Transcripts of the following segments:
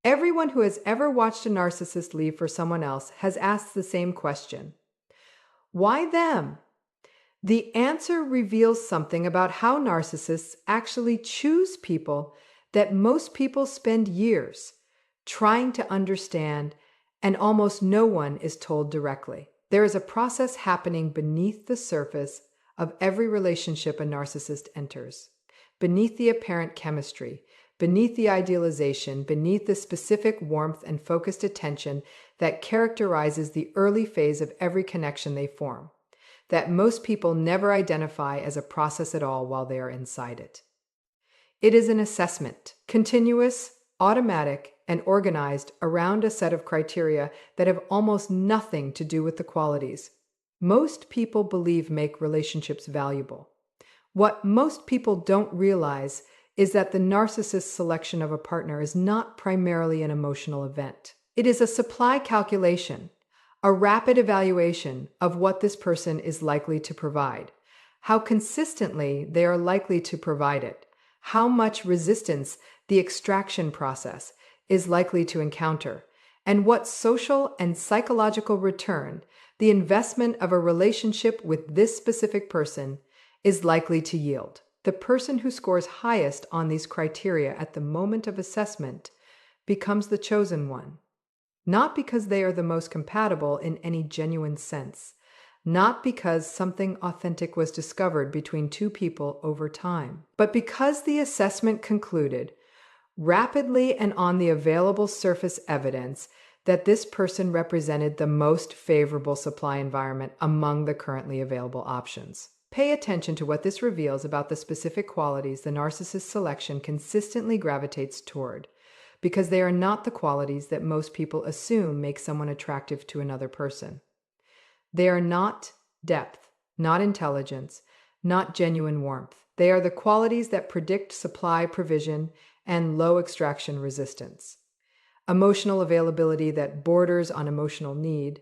Everyone who has ever watched a narcissist leave for someone else has asked the same question. Why them? The answer reveals something about how narcissists actually choose people that most people spend years trying to understand, and almost no one is told directly. There is a process happening beneath the surface of every relationship a narcissist enters, beneath the apparent chemistry, beneath the idealization, beneath the specific warmth and focused attention that characterizes the early phase of every connection they form, that most people never identify as a process at all while they are inside it. It is an assessment, continuous, automatic, and organized around a set of criteria that have almost nothing to do with the qualities most people believe make relationships valuable. What most people don't realize is that the narcissist's selection of a partner is not primarily an emotional event. It is a supply calculation, a rapid evaluation of what this person is likely to provide, how consistently they are likely to provide it, how much resistance the extraction process is likely to encounter, and what social and psychological return the investment of a relationship with this specific person is likely to yield. The person who scores highest on these criteria at the moment of assessment becomes the chosen one. Not because they are the most compatible in any genuine sense, not because something authentic was discovered between two people over time, but because the assessment concluded, rapidly and on the available surface evidence, that this person represented the most favorable supply environment among the currently available options. Pay attention to what this reveals about the specific qualities the narcissist selection consistently gravitates toward, because they are not the qualities that most people assume make someone attractive to another person. They are not depth, not intelligence, not genuine warmth. They are the qualities that predict supply provision and low extraction resistance. Emotional availability that borders on emotional need,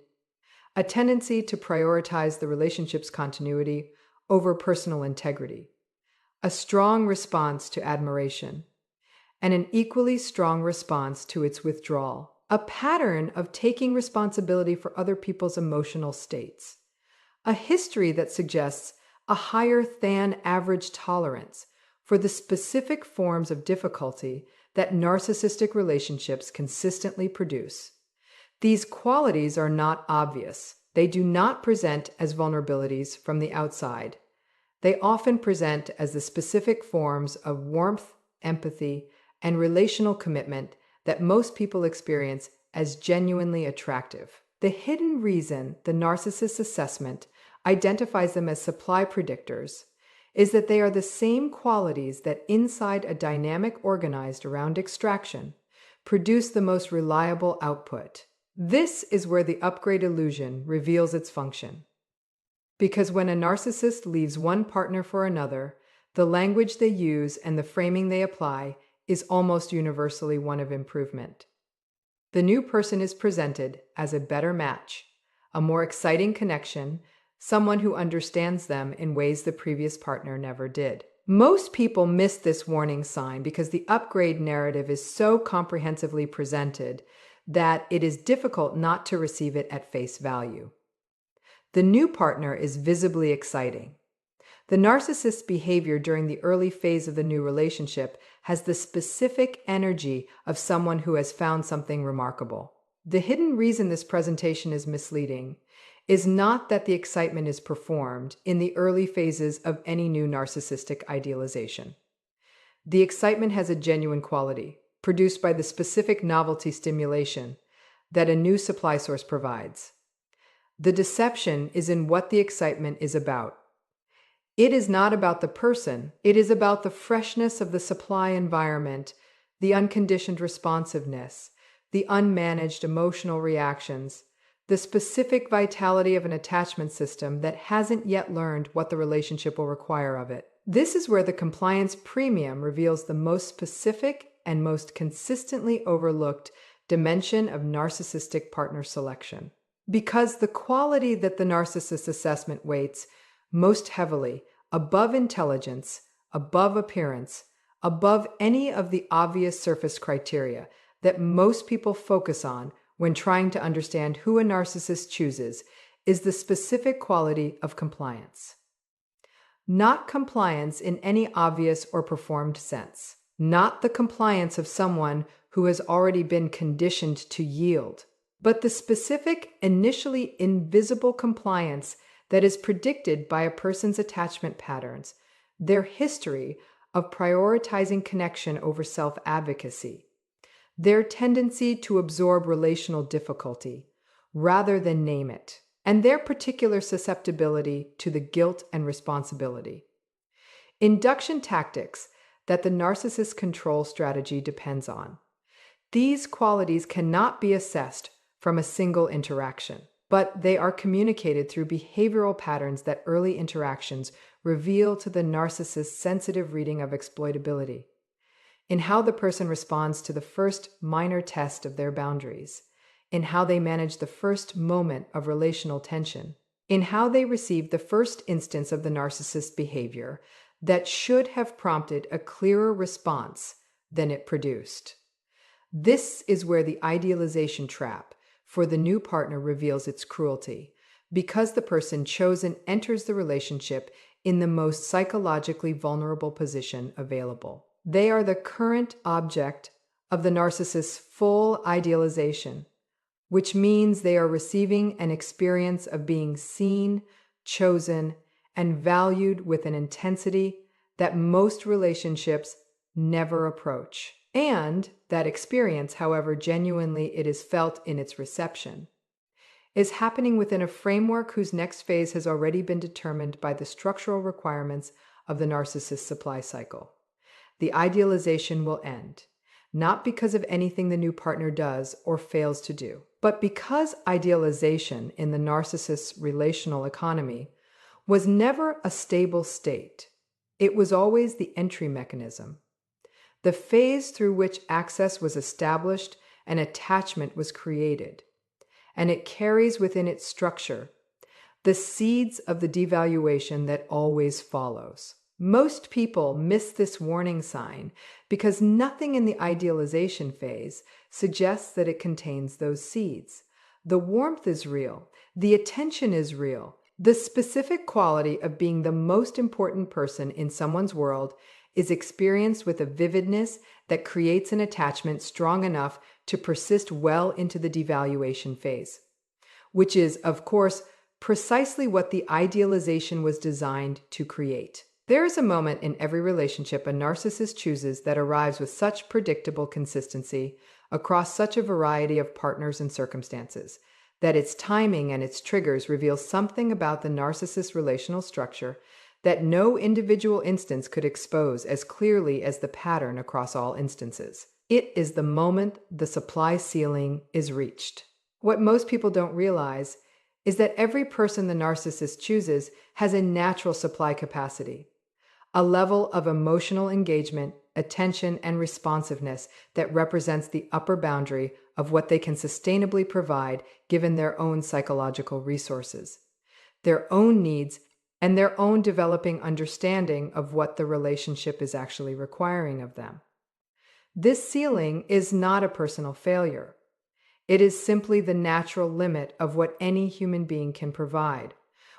a tendency to prioritize the relationship's continuity over personal integrity, a strong response to admiration, and an equally strong response to its withdrawal, a pattern of taking responsibility for other people's emotional states, a history that suggests a higher than average tolerance for the specific forms of difficulty that narcissistic relationships consistently produce. These qualities are not obvious. They do not present as vulnerabilities from the outside. They often present as the specific forms of warmth, empathy, and relational commitment that most people experience as genuinely attractive. The hidden reason the narcissist assessment identifies them as supply predictors is that they are the same qualities that inside a dynamic organized around extraction produce the most reliable output. This is where the upgrade illusion reveals its function. Because when a narcissist leaves one partner for another, the language they use and the framing they apply is almost universally one of improvement. The new person is presented as a better match, a more exciting connection, someone who understands them in ways the previous partner never did. Most people miss this warning sign because the upgrade narrative is so comprehensively presented that it is difficult not to receive it at face value. The new partner is visibly exciting. The narcissist's behavior during the early phase of the new relationship has the specific energy of someone who has found something remarkable. The hidden reason this presentation is misleading is not that the excitement is performed in the early phases of any new narcissistic idealization. The excitement has a genuine quality, produced by the specific novelty stimulation that a new supply source provides. The deception is in what the excitement is about. It is not about the person, it is about the freshness of the supply environment, the unconditioned responsiveness, the unmanaged emotional reactions, the specific vitality of an attachment system that hasn't yet learned what the relationship will require of it. This is where the compliance premium reveals the most specific and most consistently overlooked dimension of narcissistic partner selection. Because the quality that the narcissist assessment weights most heavily above intelligence, above appearance, above any of the obvious surface criteria, that most people focus on when trying to understand who a narcissist chooses is the specific quality of compliance. Not compliance in any obvious or performed sense. Not the compliance of someone who has already been conditioned to yield, but the specific, initially invisible compliance that is predicted by a person's attachment patterns, their history of prioritizing connection over self-advocacy, their tendency to absorb relational difficulty rather than name it, and their particular susceptibility to the guilt and responsibility. Induction tactics that the narcissist control strategy depends on. These qualities cannot be assessed from a single interaction, but they are communicated through behavioral patterns that early interactions reveal to the narcissist's sensitive reading of exploitability, in how the person responds to the first minor test of their boundaries, in how they manage the first moment of relational tension, in how they receive the first instance of the narcissist's behavior that should have prompted a clearer response than it produced. This is where the idealization trap for the new partner reveals its cruelty, because the person chosen enters the relationship in the most psychologically vulnerable position available. They are the current object of the narcissist's full idealization, which means they are receiving an experience of being seen, chosen, and valued with an intensity that most relationships never approach. And that experience, however genuinely it is felt in its reception, is happening within a framework whose next phase has already been determined by the structural requirements of the narcissist supply cycle. The idealization will end, not because of anything the new partner does or fails to do, but because idealization in the narcissist's relational economy was never a stable state. It was always the entry mechanism, the phase through which access was established and attachment was created, and it carries within its structure the seeds of the devaluation that always follows. Most people miss this warning sign because nothing in the idealization phase suggests that it contains those seeds. The warmth is real, the attention is real, the specific quality of being the most important person in someone's world is experienced with a vividness that creates an attachment strong enough to persist well into the devaluation phase, which is, of course, precisely what the idealization was designed to create. There is a moment in every relationship a narcissist chooses that arrives with such predictable consistency across such a variety of partners and circumstances that its timing and its triggers reveal something about the narcissist's relational structure that no individual instance could expose as clearly as the pattern across all instances. It is the moment the supply ceiling is reached. What most people don't realize is that every person the narcissist chooses has a natural supply capacity, a level of emotional engagement, attention, and responsiveness that represents the upper boundary of what they can sustainably provide given their own psychological resources, their own needs, and their own developing understanding of what the relationship is actually requiring of them. This ceiling is not a personal failure. It is simply the natural limit of what any human being can provide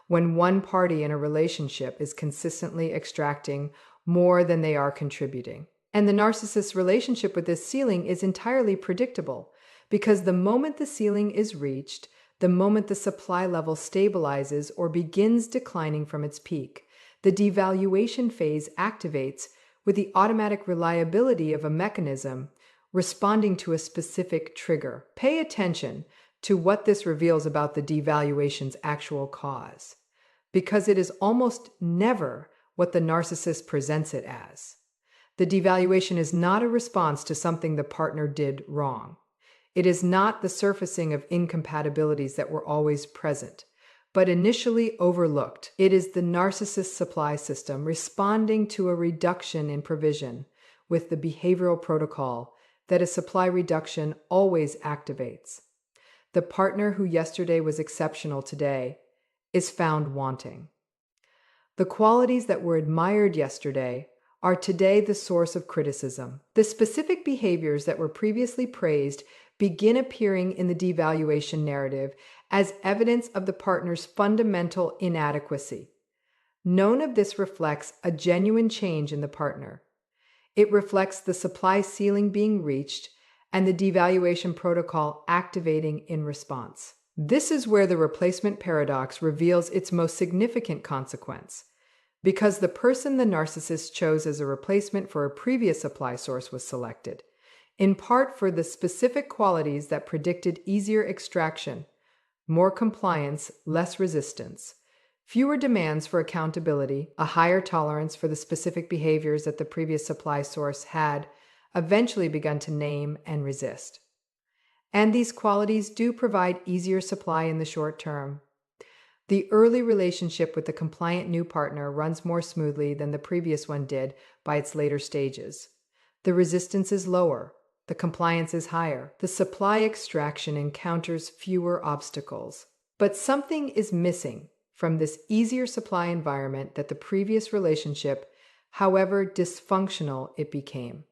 when one party in a relationship is consistently extracting more than they are contributing. And the narcissist's relationship with this ceiling is entirely predictable because the moment the ceiling is reached, the moment the supply level stabilizes or begins declining from its peak, the devaluation phase activates with the automatic reliability of a mechanism responding to a specific trigger. Pay attention to what this reveals about the devaluation's actual cause, because it is almost never what the narcissist presents it as. The devaluation is not a response to something the partner did wrong. It is not the surfacing of incompatibilities that were always present, but initially overlooked. It is the narcissist supply system responding to a reduction in provision with the behavioral protocol that a supply reduction always activates. The partner who yesterday was exceptional today is found wanting. The qualities that were admired yesterday are today the source of criticism. The specific behaviors that were previously praised begin appearing in the devaluation narrative as evidence of the partner's fundamental inadequacy. None of this reflects a genuine change in the partner. It reflects the supply ceiling being reached and the devaluation protocol activating in response. This is where the replacement paradox reveals its most significant consequence. Because the person the narcissist chose as a replacement for a previous supply source was selected, in part for the specific qualities that predicted easier extraction, more compliance, less resistance, fewer demands for accountability, a higher tolerance for the specific behaviors that the previous supply source had eventually begun to name and resist. And these qualities do provide easier supply in the short term. The early relationship with the compliant new partner runs more smoothly than the previous one did by its later stages. The resistance is lower, the compliance is higher, the supply extraction encounters fewer obstacles. But something is missing from this easier supply environment that the previous relationship, however dysfunctional it became,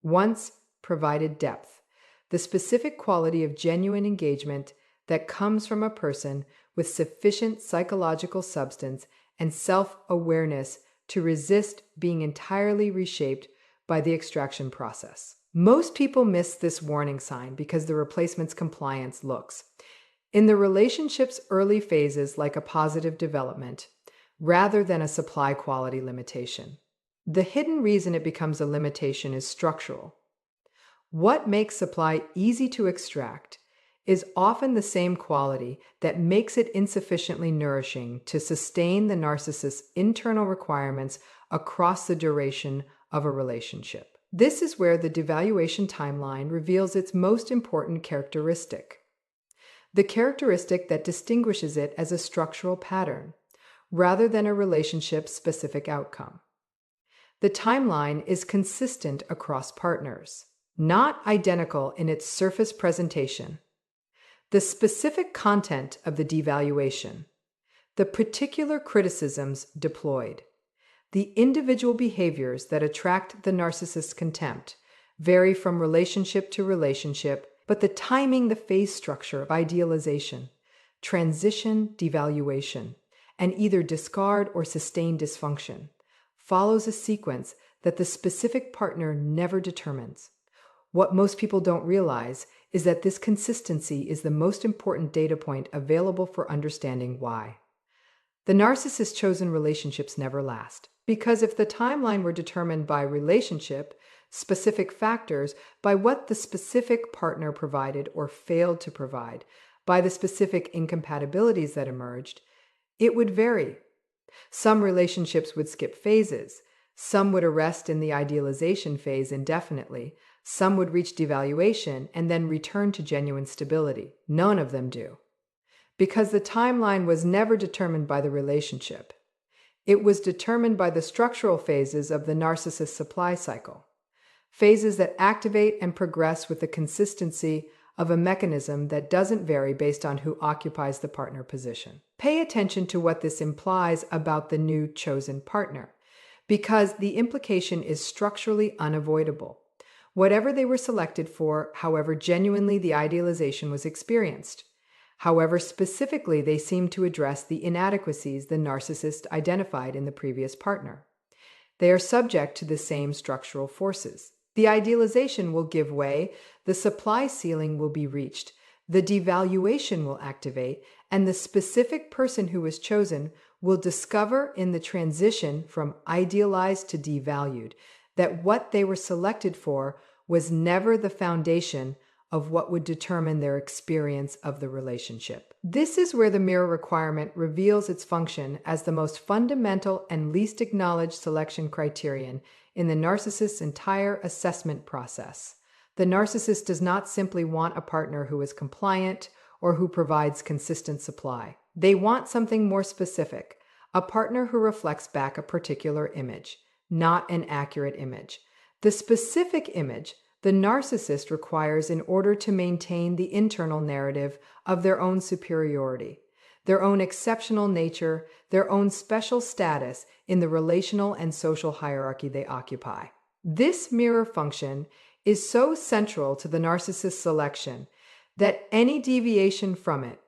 once provided depth, the specific quality of genuine engagement that comes from a person with sufficient psychological substance and self-awareness to resist being entirely reshaped by the extraction process. Most people miss this warning sign because the replacement's compliance looks, in the relationship's early phases, like a positive development, rather than a supply quality limitation. The hidden reason it becomes a limitation is structural. What makes supply easy to extract is often the same quality that makes it insufficiently nourishing to sustain the narcissist's internal requirements across the duration of a relationship. This is where the devaluation timeline reveals its most important characteristic, the characteristic that distinguishes it as a structural pattern, rather than a relationship-specific outcome. The timeline is consistent across partners, not identical in its surface presentation. The specific content of the devaluation, the particular criticisms deployed, the individual behaviors that attract the narcissist's contempt vary from relationship to relationship, but the timing, the phase structure of idealization, transition, devaluation, and either discard or sustain dysfunction follows a sequence that the specific partner never determines. What most people don't realize is that this consistency is the most important data point available for understanding why the narcissist's chosen relationships never last. Because if the timeline were determined by relationship, specific factors, by what the specific partner provided or failed to provide, by the specific incompatibilities that emerged, it would vary. Some relationships would skip phases. Some would arrest in the idealization phase indefinitely. Some would reach devaluation and then return to genuine stability. None of them do. Because the timeline was never determined by the relationship. It was determined by the structural phases of the narcissist supply cycle. Phases that activate and progress with the consistency of a mechanism that doesn't vary based on who occupies the partner position. Pay attention to what this implies about the new chosen partner, because the implication is structurally unavoidable. Whatever they were selected for, however genuinely the idealization was experienced, however specifically they seem to address the inadequacies the narcissist identified in the previous partner, they are subject to the same structural forces. The idealization will give way, the supply ceiling will be reached, the devaluation will activate, and the specific person who was chosen will discover in the transition from idealized to devalued that what they were selected for was never the foundation of what would determine their experience of the relationship. This is where the mirror requirement reveals its function as the most fundamental and least acknowledged selection criterion in the narcissist's entire assessment process. The narcissist does not simply want a partner who is compliant or who provides consistent supply. They want something more specific, a partner who reflects back a particular image, not an accurate image. The specific image the narcissist requires in order to maintain the internal narrative of their own superiority. their own exceptional nature, their own special status in the relational and social hierarchy they occupy. This mirror function is so central to the narcissist selection that any deviation from it,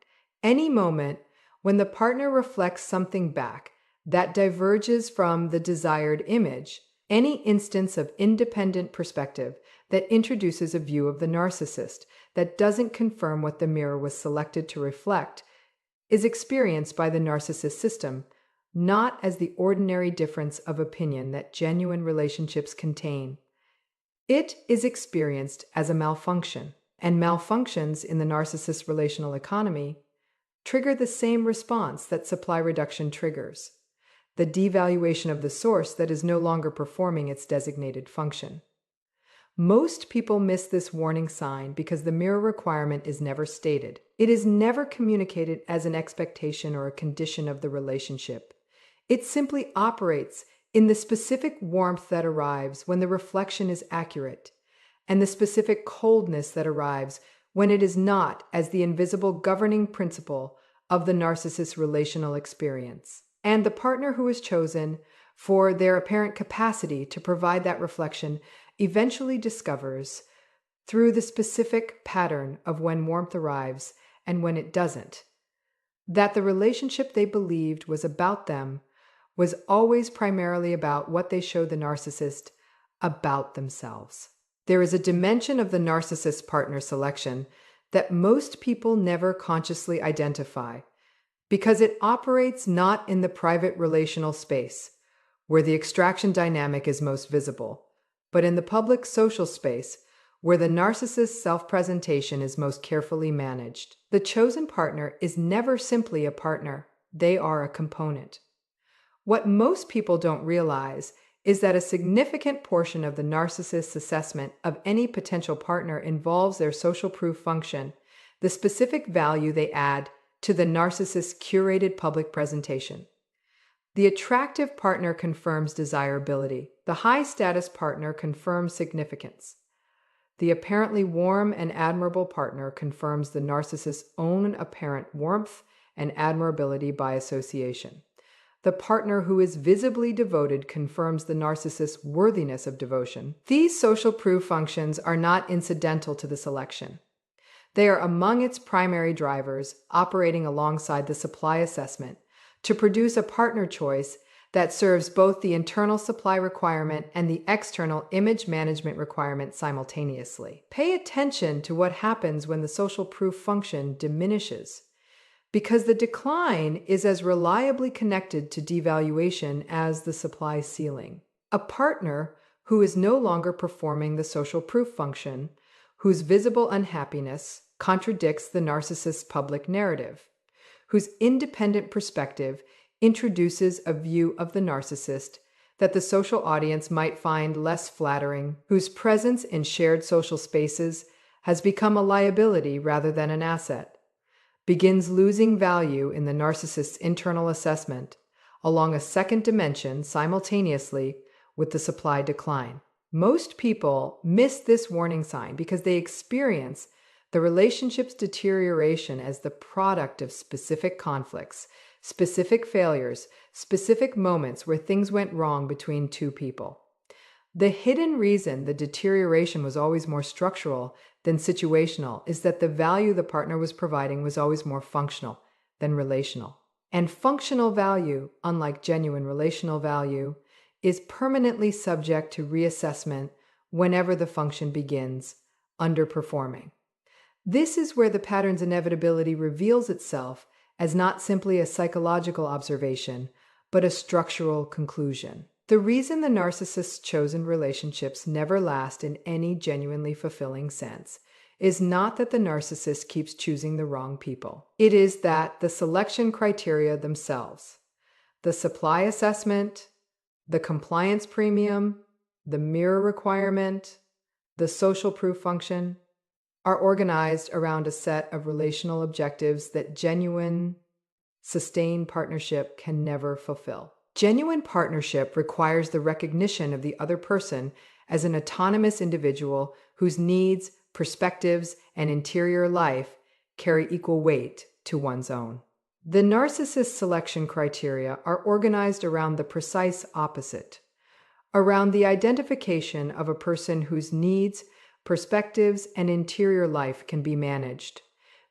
any moment when the partner reflects something back that diverges from the desired image, any instance of independent perspective that introduces a view of the narcissist that doesn't confirm what the mirror was selected to reflect, is experienced by the narcissist system not as the ordinary difference of opinion that genuine relationships contain. It is experienced as a malfunction, and malfunctions in the narcissist relational economy trigger the same response that supply reduction triggers: the devaluation of the source that is no longer performing its designated function. Most people miss this warning sign because the mirror requirement is never stated. It is never communicated as an expectation or a condition of the relationship. It simply operates in the specific warmth that arrives when the reflection is accurate, and the specific coldness that arrives when it is not, as the invisible governing principle of the narcissist's relational experience. And the partner who is chosen for their apparent capacity to provide that reflection eventually discovers, through the specific pattern of when warmth arrives and when it doesn't, that the relationship they believed was about them was always primarily about what they showed the narcissist about themselves. There is a dimension of the narcissist partner selection that most people never consciously identify, because it operates not in the private relational space, where the extraction dynamic is most visible, but in the public social space, where the narcissist's self-presentation is most carefully managed. The chosen partner is never simply a partner, they are a component. What most people don't realize is that a significant portion of the narcissist's assessment of any potential partner involves their social proof function, the specific value they add to the narcissist's curated public presentation. The attractive partner confirms desirability. The high-status partner confirms significance. The apparently warm and admirable partner confirms the narcissist's own apparent warmth and admirability by association. The partner who is visibly devoted confirms the narcissist's worthiness of devotion. These social proof functions are not incidental to the selection. They are among its primary drivers, operating alongside the supply assessment to produce a partner choice that serves both the internal supply requirement and the external image management requirement simultaneously. Pay attention to what happens when the social proof function diminishes, because the decline is as reliably connected to devaluation as the supply ceiling. A partner who is no longer performing the social proof function, whose visible unhappiness contradicts the narcissist's public narrative, whose independent perspective introduces a view of the narcissist that the social audience might find less flattering, whose presence in shared social spaces has become a liability rather than an asset, begins losing value in the narcissist's internal assessment along a second dimension simultaneously with the supply decline. Most people miss this warning sign because they experience the relationship's deterioration as the product of specific conflicts, specific failures, specific moments where things went wrong between two people. The hidden reason the deterioration was always more structural than situational is that the value the partner was providing was always more functional than relational. And functional value, unlike genuine relational value, is permanently subject to reassessment whenever the function begins underperforming. This is where the pattern's inevitability reveals itself as not simply a psychological observation, but a structural conclusion. The reason the narcissist's chosen relationships never last in any genuinely fulfilling sense is not that the narcissist keeps choosing the wrong people. It is that the selection criteria themselves, the supply assessment, the compliance premium, the mirror requirement, the social proof function, are organized around a set of relational objectives that genuine, sustained partnership can never fulfill. Genuine partnership requires the recognition of the other person as an autonomous individual whose needs, perspectives, and interior life carry equal weight to one's own. The narcissist selection criteria are organized around the precise opposite, around the identification of a person whose needs, perspectives, and interior life can be managed,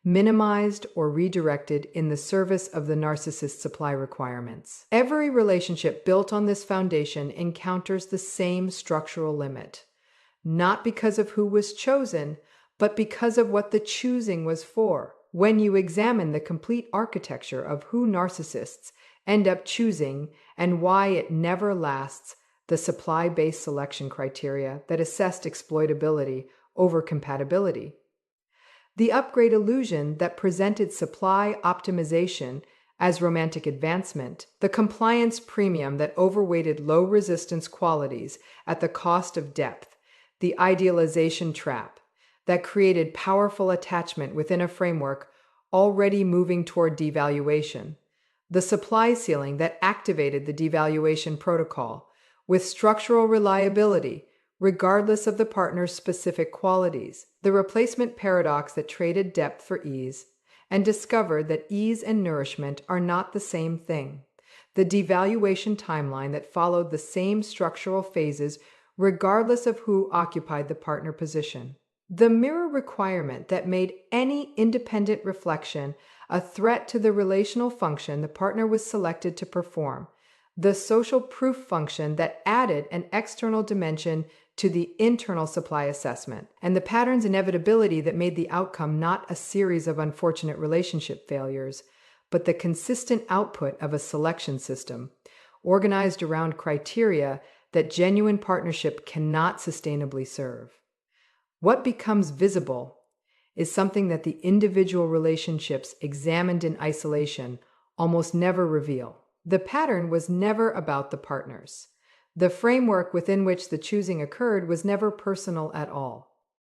minimized, or redirected in the service of the narcissist's supply requirements. Every relationship built on this foundation encounters the same structural limit, not because of who was chosen, but because of what the choosing was for. When you examine the complete architecture of who narcissists end up choosing and why it never lasts, the supply-based selection criteria that assessed exploitability over compatibility, the upgrade illusion that presented supply optimization as romantic advancement, the compliance premium that overweighted low-resistance qualities at the cost of depth, the idealization trap that created powerful attachment within a framework already moving toward devaluation, the supply ceiling that activated the devaluation protocol with structural reliability, regardless of the partner's specific qualities, the replacement paradox that traded depth for ease and discovered that ease and nourishment are not the same thing, the devaluation timeline that followed the same structural phases regardless of who occupied the partner position, the mirror requirement that made any independent reflection a threat to the relational function the partner was selected to perform, the social proof function that added an external dimension to the internal supply assessment, and the pattern's inevitability that made the outcome not a series of unfortunate relationship failures, but the consistent output of a selection system organized around criteria that genuine partnership cannot sustainably serve. What becomes visible is something that the individual relationships examined in isolation almost never reveal. The pattern was never about the partners. The framework within which the choosing occurred was never personal at all.